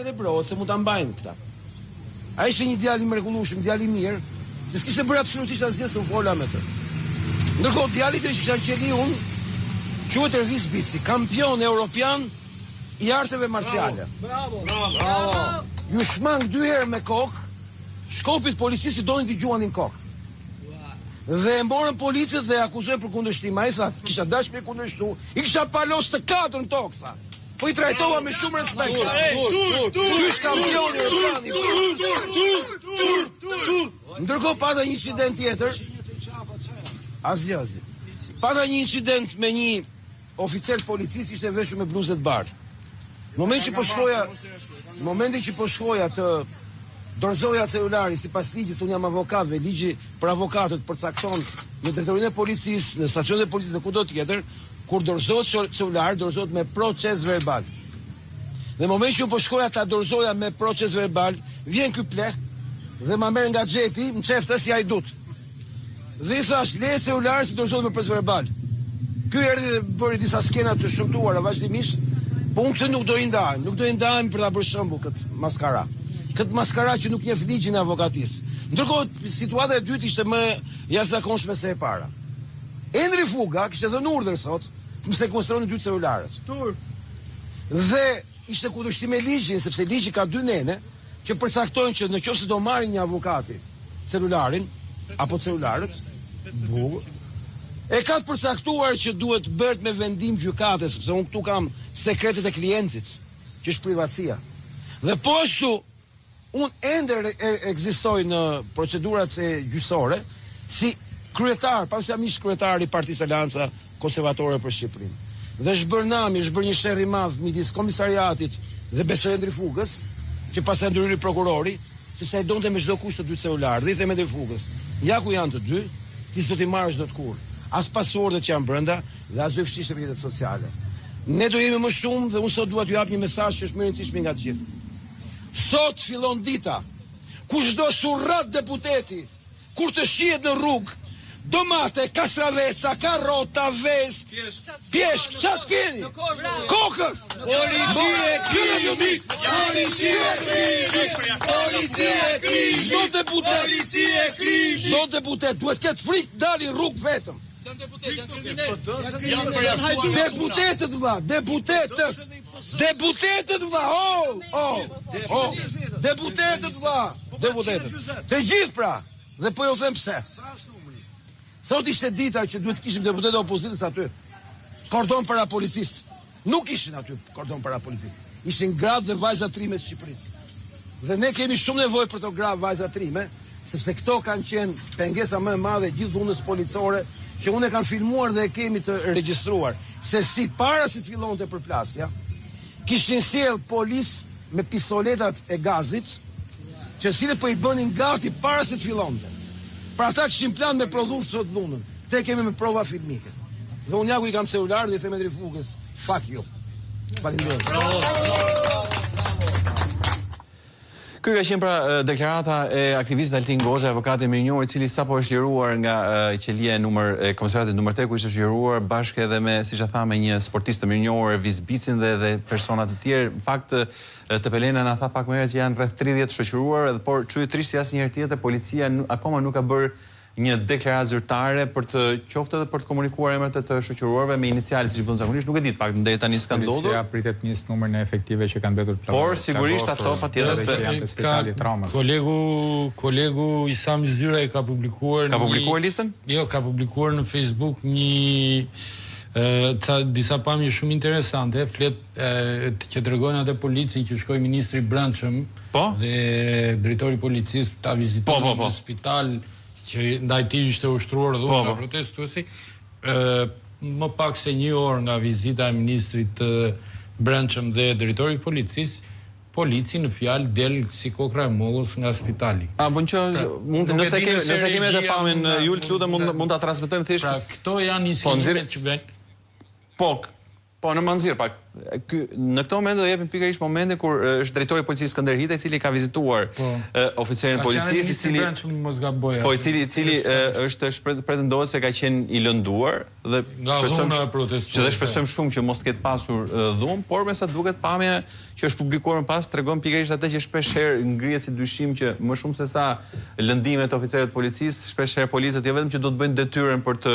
celebrohet se mu ta mbajnë këta. A ishte një djalë i mrekullueshëm, djalë i mirë, që s'kishte bërë absolutisht asgjë se u fola me të. Ndërkohë djalit që kisha qeli unë, quhet Ervis Bici, kampion europian i arteve marciale. Bravo. Ju shmang 2 herë me kokë, shkopit policisë donin t'i gjuanin kokë. Dhe e morën policët dhe akuzojnë për kundërshtim. Ai tha, kisha dashur me kundërshtu, i kisha palos të 4 në tokë, tha. Po i trajtova me shumë respekt. Ky është kampioni europian. Ndërkohë pata një incident tjetër. Asgjë. Pata një incident me një oficer policisë ishte veshur me bluzë të bardhë. Momentin që po shkoja të dorëzoja celularin sipas ligjit, se unë jam avokat dhe ligji për avokatët përcakton në drejtorinë e policisë, në stacionet e policisë dhe kudo tjetër, kur dorëzohet celular, dorëzohet me proces verbal. Dhe në momentin që unë po shkoja ta dorëzoja me proces verbal, vjen ky pleh dhe ma merr nga xhepi, më çefte si hajdut. Dhe i thash, le celularin si dorëzohet me proces verbal. Ky erdhi dhe bëri disa skena të shëmtuara vazhdimisht, po unë këtë nuk do i ndajmë për ta bërë shembull këtë maskara. Këtë maskara që nuk njeh ligjin e avokatisë. Ndërkohë situata e dytë ishte më jashtëzakonshme se e para. Endri Fuga kishte dhënë urdhër sot të më sekuestronin 2 celularet. Dhe ishte kundërshtim me ligjin, sepse ligji ka 2 nene që përcaktojnë që nëse do marrin një avokati celularin apo celularët, e ka të përcaktuar që duhet bëhet me vendim gjykate, sepse unë këtu kam sekretet e klientit, që është privatësia. Dhe po ashtu unë ender ekzistoj në procedurat e gjyqësore si kryetar, pasi jam ish kryetar i Partisë Alanca Konservatore për Shqipërinë. Dhe është bërë nami, është bërë një sherr i madh midis komisariatit dhe besoj Endri Fugës, që pas e ndryri prokurori, sepse ai donte me çdo kusht të 2 celular. Dhe i them Endri Fugës, ja ku janë të 2, ti s'do t'i marrësh dot kurrë. As pasurdet që janë brenda dhe as do i fshish rrjetet sociale. Ne do jemi më shumë dhe unë sot dua t'ju jap një mesazh që është më i rëndësishëm nga të gjithë. Sot fillon dita ku çdo surrat deputeti kur të shihet në rrugë, domate, kastraveca, karrota, ves, pjeshk, çat keni? Kokës! Çdo deputet duhet këtë frikë dalin rrugë vetëm. Deputetët vlla, deputetët vlla, të gjithë pra, dhe po jo them pse. Sot ishte dita që duhet kishim deputetë e opozitës aty. Kordon para policisë. Nuk ishin aty kordon para policisë. Ishin gratë dhe vajza trime të Shqipërisë. Dhe ne kemi shumë nevojë për to gratë vajza trime, sepse këto kanë qenë pengesa më e madhe gjithë dhunës policore që unë e kam filmuar dhe e kemi të regjistruar. Se si para se të fillonte përplasja, kishin sjell policë me pistoletat e gazit, që cilët po i bënin gati para se të fillonte. Pra ata kishin plan me prodhues sot dhunën. Te kemi me prova filmike. Dhe unë ja ku i kam celular dhe i them Endri Fugës, fuck you. Faleminderit. Ky ka qenë pra deklarata e aktivistit Altin Gozha, avokati mirënjohur, i cili sapo është liruar nga qelia e komisariatit numër 8, ku ishte liruar bashkë edhe me, siç e tha, me një sportist të mirënjohur, Ervis Bicin dhe persona të tjerë. Në fakt Tepelena na tha pak më herët që janë rreth 30 shoqëruar, por çujetrisht si asnjëherë tjetër policia akoma nuk ka bërë një deklaratë zyrtare për të qoftë edhe për të komunikuar emrat e të shoqëruarve me iniciale siç bën zakonisht, nuk e di, pak deri tani s'ka ndodhur. Policia pritet nis numrin e efektive që kanë mbetur plot. Por sigurisht ato patjetër se janë te spitali Tramës. Kolegu Isam Zyra e ka publikuar listën? Jo, ka publikuar në Facebook disa pamje shumë interesante, që tregojnë atë policin që shkoi ministri i Brendshëm dhe drejtori i policisë ta vizitojnë në spital, që ndaj tij ishte ushtruar dhunë nga protestuesi. Më pak se 1 orë nga vizita e ministrit të Brendshëm dhe drejtorit të policisë, polici në fjalë del si kokra e mollës nga spitali. Nëse kemi edhe pamjen, ju lutem mund ta transmetojmë thjesht. Pra këto janë insinuimet që bëjnë. Po, në manzir pak. në këtë moment do jepim pikërisht momentin kur është drejtori i policisë Skënder Hita, i cili ka vizituar oficerin policisë, i cili është pretendohet se ka qenë i lënduar dhe shpresojmë shumë që mos të ketë pasur dhunë, por me sa duket pamja që është publikuar më pas tregon pikërisht atë që shpesh herë ngrihet si dyshim që më shumë se sa lëndimet të oficerëve të policisë, shpesh herë policët jo vetëm që do të bëjnë detyrën për të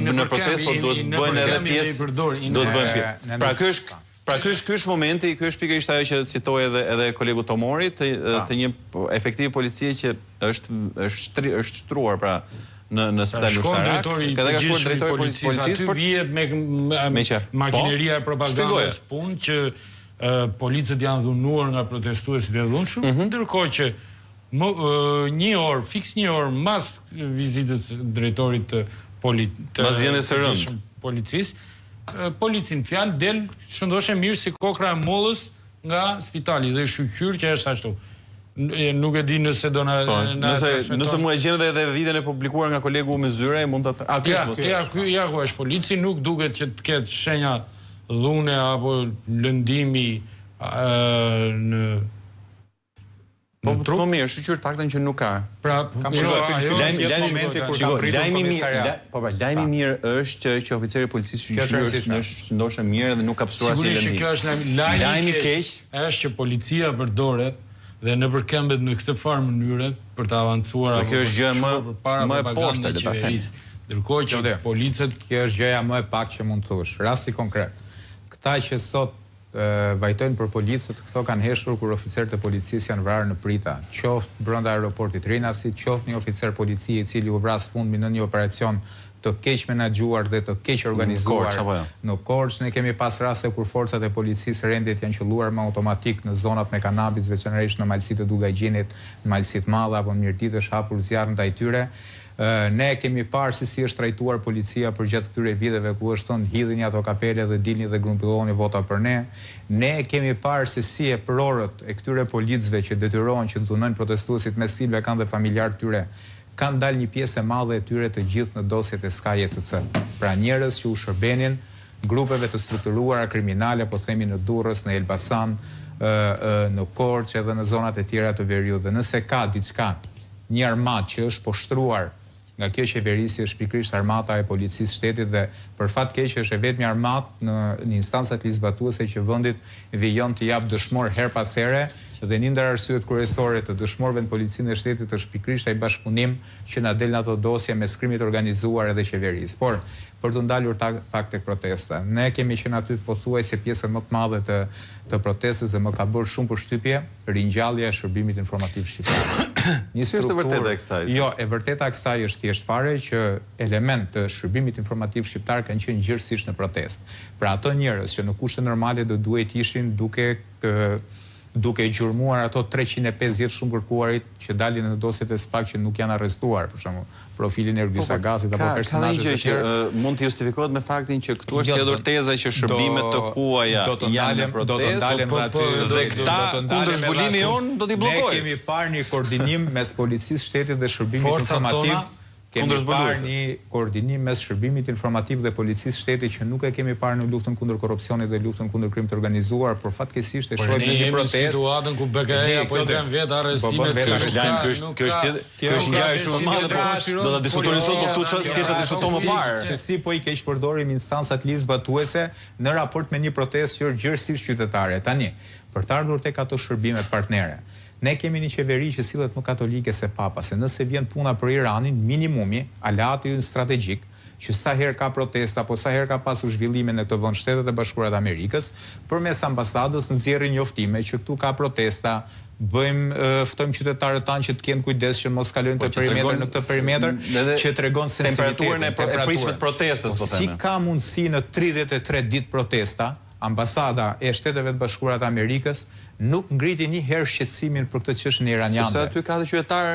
në protestë, por do të bëjnë edhe pjesë, do të bëjnë pjesë. Pra ky është momenti, ky është pikërisht ajo që citoi edhe kolegu Tomori të një efektiv policie që është shtruar pra në spitalin ushtarak. Ka dhe ka shkuar drejtori i policisë aty vihet me makineria e propagandës punë që policët janë dhunuar nga protestuesit e dhunshëm, ndërkohë që fiks një orë mas vizitës drejtorit të policisë, policin fjalë del shëndoshe mirë si kokra e mollës nga spitali dhe shqyr që është ashtu. Nuk e di nëse do na nëse mund e gjem edhe videon e publikuar nga kolegu me zyre mund ta ja ku është polici, nuk duket që të ketë shenja dhune apo lëndimi në Po mirë, shqyr paktën që nuk ka. Pra, lajmi mirë është që oficeri i policisë është ndoshta mirë dhe nuk ka psuar asnjë lëndim. Sigurisht që kjo është lajmi keq, është që policia përdoret dhe nëpër këmbët në këtë farë mënyre për të avancuar apo kjo është gjë më e poshtë le ta them. Ndërkohë që policët, kjo është gjëja më e pak që mund të thush. Rasti konkret. Këta që sot vajtojnë për policët, këto kanë heshtur kur oficerët e policisë janë vrarë në prita, qoftë brenda aeroportit Rinasit, qoftë një oficer policie i cili u vras fundmi në një operacion të keq menaxhuar dhe të keq organizuar në Korçë. Ne kemi pas raste kur forcat e policisë rendit janë qelluar me automatik në zonat me kanabis, veçanërisht në malësitë e Dugajgjinit, në malësitë madhe apo në Mirditësh hapur zjarr ndaj tyre. Ne kemi parë si është trajtuar policia për gjatë këtyre viteve ku është thonë hidhini ato kapele dhe dilni dhe grumbilloni vota për ne. Ne kemi parë se si e prorët e këtyre policëve që detyrohen që të dhunojnë protestuesit me cilëve kanë dhe familjarë tyre, kanë dalë një pjesë e madhe e tyre të gjithë në dosjet e Sky ECC. Pra njerëz që u shërbenin grupeve të strukturuara kriminale, po themi në Durrës, në Elbasan, në Korçë edhe në zonat e tjera të Veriut. Dhe nëse ka diçka, një armat që është poshtruar nga kjo qeverisi është pikërisht armata e policisë shtetit dhe për fat keq është vetëm armatë në instancat ligjzbatuese që vendit vijon të jap dëshmor her pas here dhe një ndër arsyet kryesore të dëshmorëve në policinë e shtetit është pikërisht ai bashkëpunim që na del në ato dosje mes krimit organizuar edhe qeverisë. Por për të ndalur pak tek protesta, ne kemi qenë aty pothuajse pjesën më të madhe të protestës dhe më ka bërë shumë përshtypje ringjallja e shërbimit informativ shqiptar. Një strukturë vërtetë e kësaj. Jo, e vërteta e kësaj është thjesht fare që element të shërbimit informativ shqiptar kanë qenë gjithësisht në protestë. Pra ato njerëz që në kushte normale do duhet ishin duke gjurmuar ato 350 shumë kërkuarit që dalin në dosjet e SPAK që nuk janë arrestuar, për shembull, profilin e Ergys Agazit apo personazhet e tjerë, mund të justifikohet me faktin që këtu është hedhur teza që shërbimet të huaja janë në protestë, do të ndalem aty dhe këta kundër zbulimit jon do t'i bllokojnë. Ne kemi parë një koordinim mes policisë shtetit dhe shërbimit informativ. Kemi parë një koordinim mes shërbimit informativ dhe policisë shtetit që nuk e kemi parë në luftën kundër korrupsionit dhe luftën kundër krimit të organizuar, por fatkeqësisht e shohim në një protestë. Situatën ku BKA apo i bën vetë arrestimet kjo është ngjarje shumë e madhe, do ta diskutojmë sot, por këtu s'kisha diskutuar më parë. Se si po i keq përdorim instancat ligjzbatuese në raport me një protestë që është gjithësisht qytetare. Tani, për të ardhur tek ato shërbime partnere, ne kemi një qeveri që sillet më katolike se papa, se nëse vjen puna për Iranin, minimumi, aleati ynë strategjik, që sa herë ka protesta, apo sa herë ka pasur zhvillime në të vend Shtetet e Bashkuara të Amerikës, përmes ambasadës nxjerrin njoftime që këtu ka protesta, ftojmë qytetarët tanë që të kenë kujdes që mos kalojnë të perimetër në këtë perimetër, që tregon sensibilitetin e prismet protestës, po thënë. Si ka mundësi në 33 ditë protesta, ambasada e Shteteve të Bashkuara të Amerikës nuk ngriti një herë shqetësimin për këtë çështje iraniane. Sepse aty ka të qytetar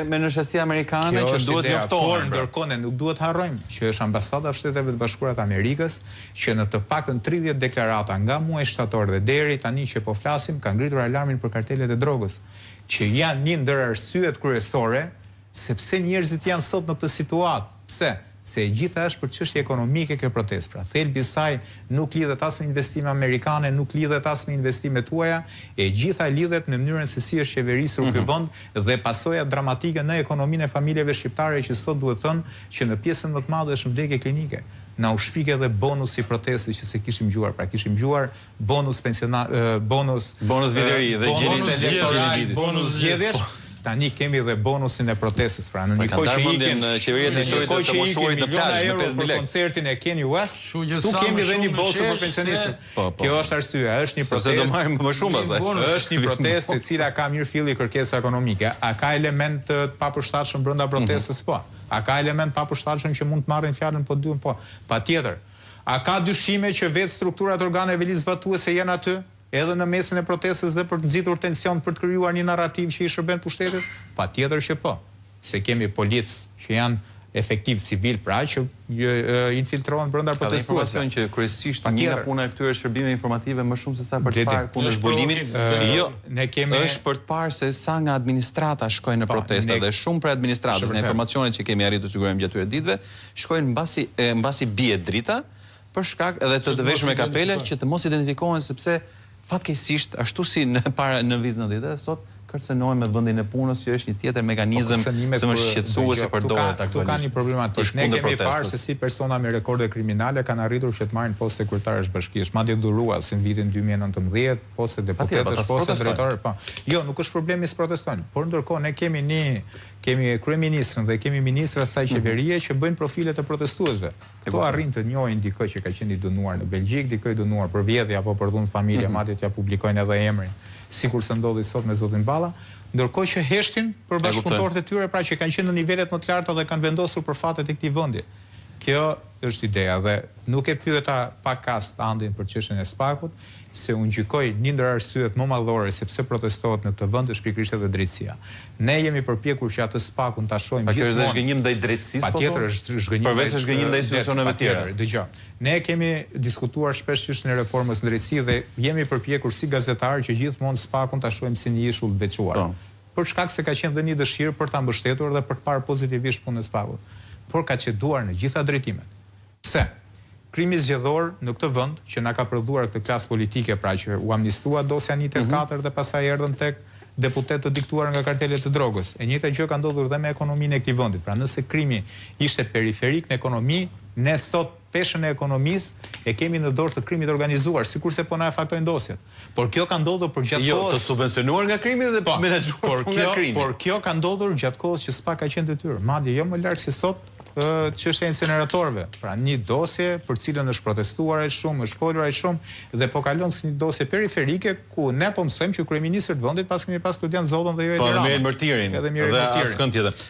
me nënshësi amerikane që duhet njoftohen. Por ndërkohë ne nuk duhet harrojmë që është ambasada e Shteteve të Bashkuara të Amerikës që në të paktën 30 deklarata nga muaji shtator dhe deri tani që po flasim ka ngritur alarmin për kartelet e drogës, që janë një ndër arsyet kryesore sepse njerëzit janë sot në këtë situatë. Pse? se e gjitha është për çështje ekonomike kjo protestë. Pra, thelbi i saj nuk lidhet as me investime amerikane, nuk lidhet as me investimet tuaja, e gjitha lidhet në mënyrën se si është qeverisur ky vend dhe pasojat dramatike në ekonominë e familjeve shqiptare që sot duhet thënë që në pjesën më të madhe është vdekje klinike. Na u shpik edhe bonusi protestës që se kishim gjuar, pra kishim gjuar bonus viteri dhe bonus zgjedhjesh. Tani kemi dhe bonusin e protestës, pra në një kohë që ikin qeveria të çojë të moshuarit në plazh me 5000 lekë. Koncertin e Kanye West, tu kemi dhe një bonus për pensionistët. Kjo është arsyeja, është një protestë. Do marrim më shumë pastaj. Është një protestë e cila ka mirëfilli kërkesa ekonomike. A ka element të papërshtatshëm brenda protestës? Po. A ka element papërshtatshëm që mund të marrin fjalën po duhen? Po. Patjetër. A ka dyshime që vetë strukturat organeve ligjzbatuese janë aty? Edhe në mesin e protestës dhe për të nxitur tension për të krijuar një narrativ që i shërben pushtetit? Patjetër që po. Se kemi policë që janë efektiv civil, pra që infiltrohen brenda protestuesve. Informacion që kryesisht një nga puna e këtyre shërbimeve informative më shumë se sa për të parë kundër zbulimit, jo, ne kemi është për të parë se sa nga administrata shkojnë në protesta dhe shumë për administratës në informacionet që kemi arritur të sigurojmë gjatë këtyre ditëve, shkojnë mbasi bie drita për shkak edhe të deveshme kapele që të mos identifikohen sepse fatkeqësisht ashtu si në vitin 90 sot kërcënohen me vendin e punës që është një tjetër mekanizëm se më shqetësuese përdoret aktualisht. Tu ka një problematik. Ne kemi parë se si persona me rekorde kriminale kanë arritur që të marrin postë sekretarësh bashkisë, madje dhuruas në vitin 2019, postë deputetësh, postë drejtorë, po. Jo, nuk është problemi se protestojnë, por ndërkohë ne kemi kryeministrin dhe kemi ministrat saj qeverie që bëjnë profile të protestuesve. Kto arrin të njohin dikë që ka qenë i dënuar në Belgjik, dikë i dënuar për vjedhje apo për dhunë familje, madje t'ja publikojnë edhe emrin, sikur se ndodhi sot me zotin Balla, ndërkohë që heshtin për bashkëpunëtorët e tyre, pra që kanë qenë në nivelet më të larta dhe kanë vendosur për fatet e këtij vendi. Kjo është ideja dhe nuk e pyeta pa kast Andin për çështjen e Spakut, se unë gjykoj një ndër arsyet më madhore sepse protestohet në këtë vend është pikërisht edhe drejtësia. Ne jemi përpjekur që atë Spakun ta shohim gjithmonë. Kjo është zgënjim ndaj drejtësisë, patjetër është zgënjim. Përveç zgënjim ndaj institucioneve të tjera. Dëgjoj. Ne kemi diskutuar shpesh çështjen e reformës në drejtësi dhe jemi përpjekur si gazetarë që gjithmonë Spakun ta shohim si një ishull të veçuar. Për shkak se ka qenë dhe një dëshirë për ta mbështetur dhe për të parë pozitivisht punën e Spakut. Por ka çeduar në gjitha drejtimet. Pse? Krimi zgjedhor në këtë vend që na ka prodhuar këtë klasë politike, pra që u amnistua dosja 184 dhe pastaj erdhën tek deputet të diktuar nga kartelet të drogës. E njëjta gjë ka ndodhur dhe me ekonominë e këtij vendi. Pra nëse krimi ishte periferik në ekonomi, ne sot peshën e ekonomisë e kemi në dorë të krimit organizuar, sikurse po na e faktojnë dosjet. Por kjo ka ndodhur për gjatë kohës. Jo, të subvencionuar nga krimi dhe menaxhuar nga krimi. Por kjo ka ndodhur gjatë kohës që s'pa ka qenë detyrë. Madje jo më larg se sot çështja e incineratorëve. Pra një dosje për cilën është protestuar aq shumë, është folur aq shumë dhe po kalon si një dosje periferike ku ne po mësojmë që kryeministri i vendit pas kemi pas studian Zollën dhe jo Edi Rama. Po, me emërtirin. Edhe me emërtirin. Askën tjetër.